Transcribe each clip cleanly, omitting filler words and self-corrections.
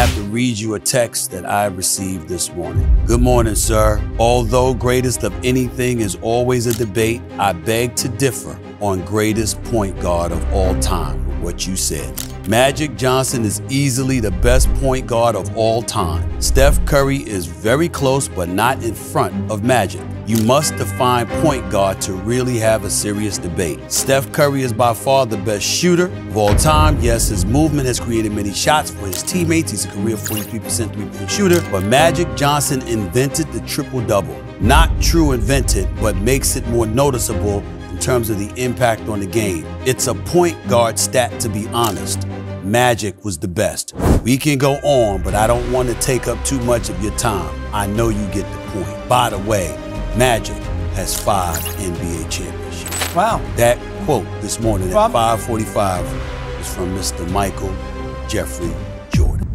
have to read you a text that I received this morning. Good morning, sir. Although greatest of anything is always a debate, I beg to differ on greatest point guard of all time with what you said. Magic Johnson is easily the best point guard of all time. Steph Curry is very close, but not in front of Magic. You must define point guard to really have a serious debate. Steph Curry is by far the best shooter of all time. Yes, his movement has created many shots for his teammates. He's a career 43% three-point shooter, but Magic Johnson invented the triple-double. Not true invented, but makes it more noticeable in terms of the impact on the game. It's a point guard stat, to be honest. Magic was the best. We can go on, but I don't want to take up too much of your time. I know you get the point. By the way, Magic has 5 NBA championships. Wow. That quote this morning at 5:45 is from Mr. Michael Jeffrey Jordan.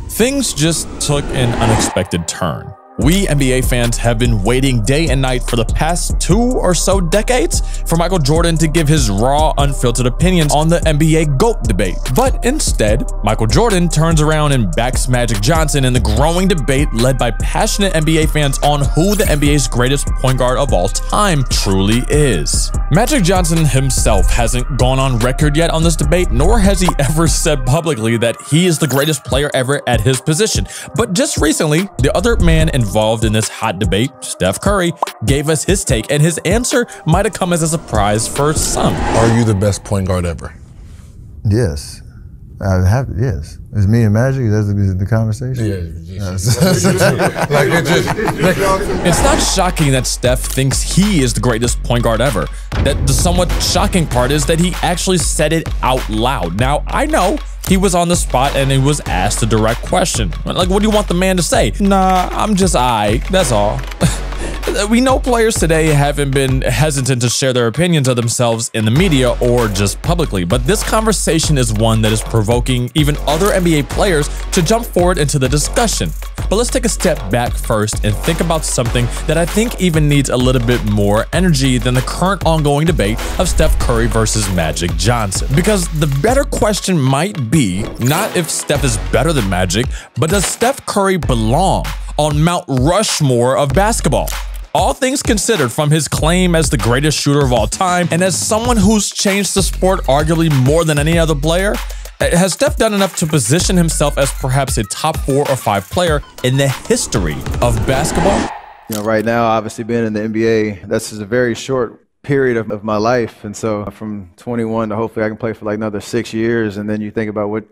Things just took an unexpected turn. We NBA fans have been waiting day and night for the past 2 or so decades for Michael Jordan to give his raw, unfiltered opinions on the NBA GOAT debate. But instead, Michael Jordan turns around and backs Magic Johnson in the growing debate led by passionate NBA fans on who the NBA's greatest point guard of all time truly is. Magic Johnson himself hasn't gone on record yet on this debate, nor has he ever said publicly that he is the greatest player ever at his position. But just recently, the other man involved in this hot debate, Steph Curry, gave us his take, and his answer might have come as a surprise for some. Are you the best point guard ever? Yes. Yes. It's me and Magic? That's the conversation? Yeah. It's not shocking that Steph thinks he is the greatest point guard ever. The somewhat shocking part is that he actually said it out loud. Now, I know he was on the spot and he was asked a direct question. Like, what do you want the man to say? Nah, I'm just aight, that's all. We know players today haven't been hesitant to share their opinions of themselves in the media or just publicly, but this conversation is one that is provoking even other NBA players to jump forward into the discussion. But let's take a step back first and think about something that I think even needs a little bit more energy than the current ongoing debate of Steph Curry versus Magic Johnson. Because the better question might be not if Steph is better than Magic, but does Steph Curry belong on Mount Rushmore of basketball? All things considered, from his claim as the greatest shooter of all time and as someone who's changed the sport arguably more than any other player, has Steph done enough to position himself as perhaps a top 4 or 5 player in the history of basketball? You know, right now, obviously being in the NBA, that's just a very short period of my life. And so from 21 to hopefully I can play for like another 6 years. And then you think about what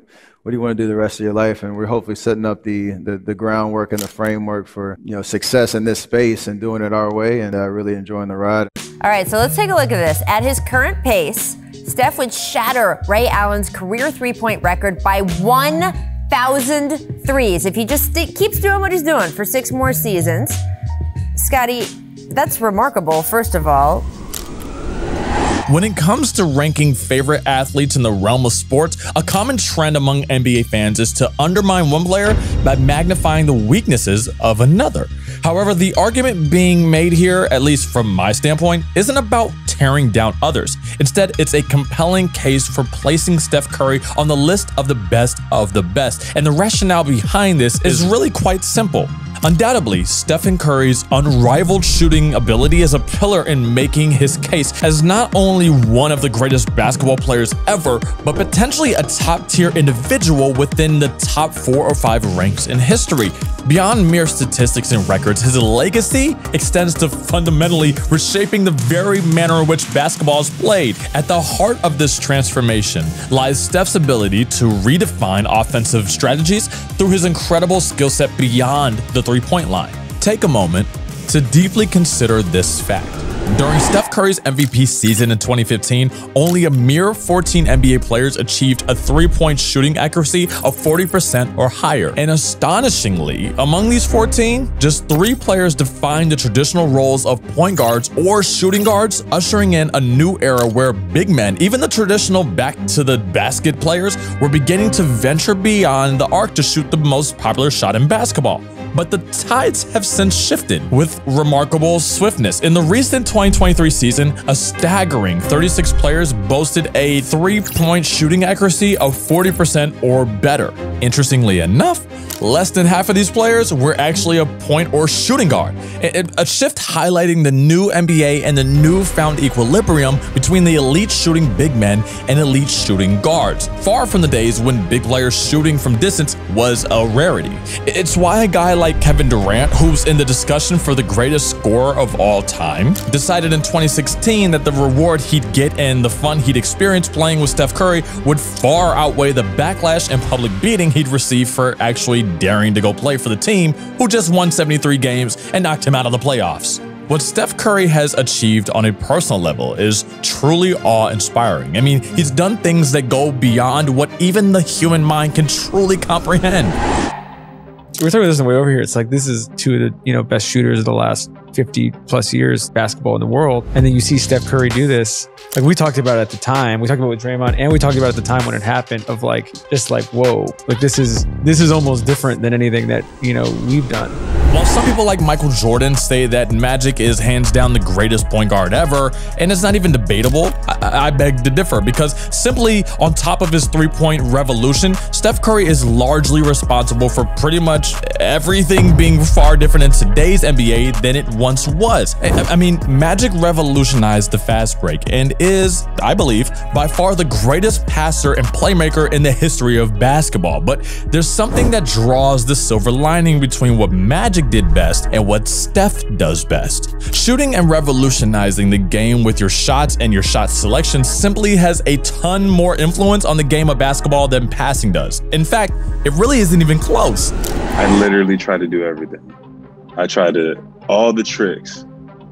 do you want to do the rest of your life? And we're hopefully setting up the groundwork and the framework for, you know, success in this space and doing it our way and really enjoying the ride. All right, so let's take a look at this. At his current pace, Steph would shatter Ray Allen's career three-point record by 1,000 threes if he just keeps doing what he's doing for 6 more seasons. Scotty, that's remarkable, first of all. When it comes to ranking favorite athletes in the realm of sports, a common trend among NBA fans is to undermine one player by magnifying the weaknesses of another. However, the argument being made here, at least from my standpoint, isn't about tearing down others. Instead, it's a compelling case for placing Steph Curry on the list of the best of the best. And the rationale behind this is really quite simple. Undoubtedly, Stephen Curry's unrivaled shooting ability is a pillar in making his case as not only one of the greatest basketball players ever, but potentially a top-tier individual within the top 4 or 5 ranks in history. Beyond mere statistics and records, his legacy extends to fundamentally reshaping the very manner in which basketball is played. At the heart of this transformation lies Steph's ability to redefine offensive strategies through his incredible skill set beyond the three-point line. Take a moment to deeply consider this fact. During Steph Curry's MVP season in 2015, only a mere 14 NBA players achieved a three-point shooting accuracy of 40% or higher. And astonishingly, among these 14, just 3 players defined the traditional roles of point guards or shooting guards, ushering in a new era where big men, even the traditional back-to-the-basket players, were beginning to venture beyond the arc to shoot the most popular shot in basketball. But the tides have since shifted with remarkable swiftness. In the recent 2023 season, a staggering 36 players boasted a three-point shooting accuracy of 40% or better. Interestingly enough, less than half of these players were actually a point or shooting guard. A shift highlighting the new NBA and the newfound equilibrium between the elite shooting big men and elite shooting guards, far from the days when big players shooting from distance was a rarity. It's why a guy like Kevin Durant, who's in the discussion for the greatest scorer of all time, decided in 2016 that the reward he'd get and the fun he'd experience playing with Steph Curry would far outweigh the backlash and public beating he'd receive for actually daring to go play for the team who just won 73 games and knocked him out of the playoffs. What Steph Curry has achieved on a personal level is truly awe-inspiring. I mean, he's done things that go beyond what even the human mind can truly comprehend. We're talking about this on the way over here. It's like, this is two of the best shooters of the last 50 plus years basketball in the world. And then you see Steph Curry do this. Like we talked about it at the time. We talked about it with Draymond, and we talked about it at the time when it happened, of like, just like, whoa, like this is almost different than anything that, we've done. While some people like Michael Jordan say that Magic is hands down the greatest point guard ever, and it's not even debatable, I beg to differ, because simply on top of his three-point revolution, Steph Curry is largely responsible for pretty much everything being far different in today's NBA than it once was. I mean, Magic revolutionized the fast break and is, I believe, by far the greatest passer and playmaker in the history of basketball. But there's something that draws the silver lining between what Magic did best and what Steph does best. Shooting and revolutionizing the game with your shots and your shot selection simply has a ton more influence on the game of basketball than passing does. In fact, it really isn't even close. I literally try to do everything. I try to, all the tricks.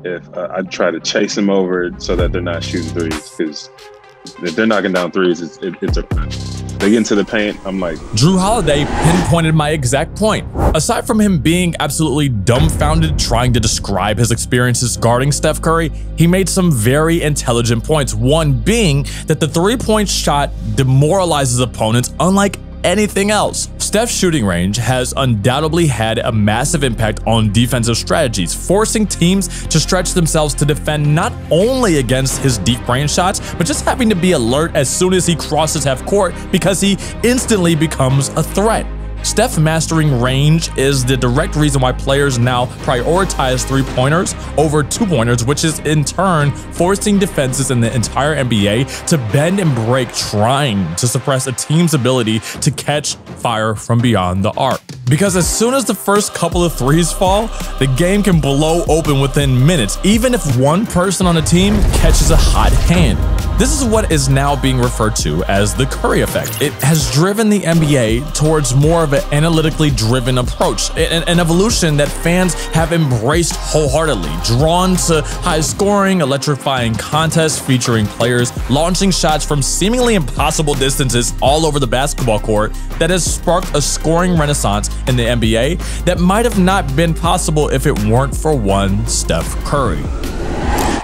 If I try to chase them over so that they're not shooting threes, because if they're knocking down threes, it's a, they get into the paint, I'm like. Drew Holiday pinpointed my exact point. Aside from him being absolutely dumbfounded trying to describe his experiences guarding Steph Curry, he made some very intelligent points. One being that the three-point shot demoralizes opponents unlike anything else. Steph's shooting range has undoubtedly had a massive impact on defensive strategies, forcing teams to stretch themselves to defend not only against his deep range shots, but just having to be alert as soon as he crosses half court because he instantly becomes a threat. Steph mastering range is the direct reason why players now prioritize three-pointers over two-pointers, which is in turn forcing defenses in the entire NBA to bend and break, trying to suppress a team's ability to catch fire from beyond the arc. Because as soon as the first couple of threes fall, the game can blow open within minutes, even if one person on a team catches a hot hand. This is what is now being referred to as the Curry effect. It has driven the NBA towards more of an analytically driven approach, an evolution that fans have embraced wholeheartedly, drawn to high-scoring, electrifying contests featuring players launching shots from seemingly impossible distances all over the basketball court that has sparked a scoring renaissance in the NBA that might have not been possible if it weren't for one Steph Curry.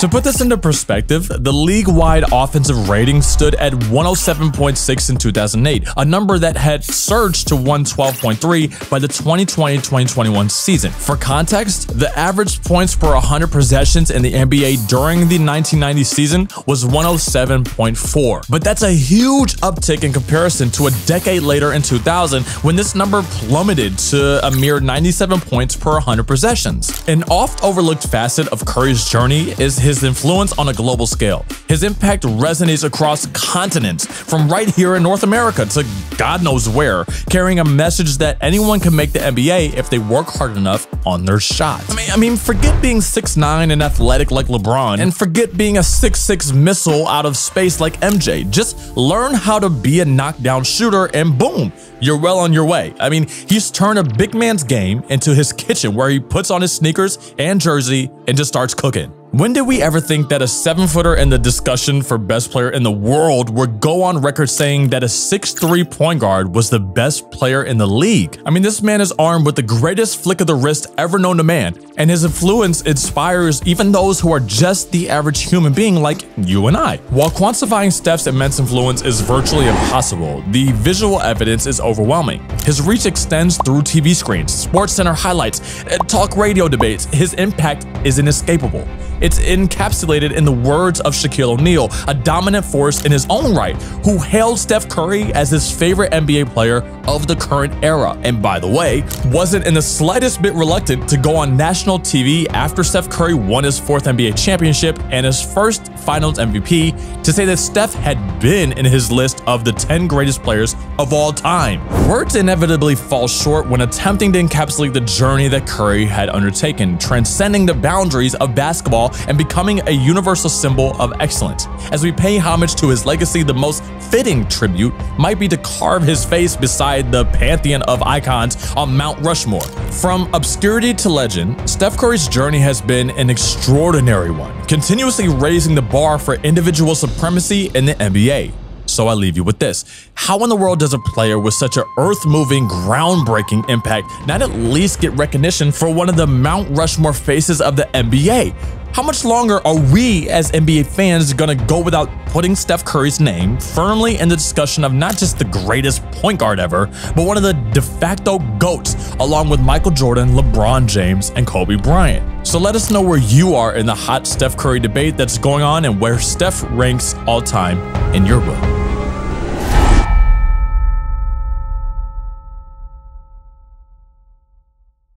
To put this into perspective, the league-wide offensive rating stood at 107.6 in 2008, a number that had surged to 112.3 by the 2020-2021 season. For context, the average points per 100 possessions in the NBA during the 1990 season was 107.4. But that's a huge uptick in comparison to a decade later in 2000, when this number plummeted to a mere 97 points per 100 possessions. An oft-overlooked facet of Curry's journey is his influence on a global scale. His impact resonates across continents, from right here in North America to God knows where, carrying a message that anyone can make the NBA if they work hard enough on their shot. I mean, forget being 6'9" and athletic like LeBron, and forget being a 6'6" missile out of space like MJ. Just learn how to be a knockdown shooter and boom, you're well on your way. I mean, he's turned a big man's game into his kitchen where he puts on his sneakers and jersey and just starts cooking. When did we ever think that a 7-footer in the discussion for best player in the world would go on record saying that a 6'3" point guard was the best player in the league? I mean, this man is armed with the greatest flick of the wrist ever known to man, and his influence inspires even those who are just the average human being like you and I. While quantifying Steph's immense influence is virtually impossible, the visual evidence is overwhelming. His reach extends through TV screens, SportsCenter highlights, talk radio debates. His impact is inescapable. It's encapsulated in the words of Shaquille O'Neal, a dominant force in his own right, who hailed Steph Curry as his favorite NBA player of the current era. And by the way, wasn't in the slightest bit reluctant to go on national TV after Steph Curry won his 4th NBA championship and his first Finals MVP to say that Steph had been in his list of the 10 greatest players of all time. Words inevitably fall short when attempting to encapsulate the journey that Curry had undertaken, transcending the boundaries of basketball and becoming a universal symbol of excellence. As we pay homage to his legacy, the most fitting tribute might be to carve his face beside the pantheon of icons on Mount Rushmore. From obscurity to legend, Steph Curry's journey has been an extraordinary one, continuously raising the bar for individual supremacy in the NBA. So I leave you with this. How in the world does a player with such an earth-moving, groundbreaking impact not at least get recognition for one of the Mount Rushmore faces of the NBA? How much longer are we as NBA fans gonna go without putting Steph Curry's name firmly in the discussion of not just the greatest point guard ever, but one of the de facto GOATs, along with Michael Jordan, LeBron James, and Kobe Bryant? So let us know where you are in the hot Steph Curry debate that's going on and where Steph ranks all time in your book.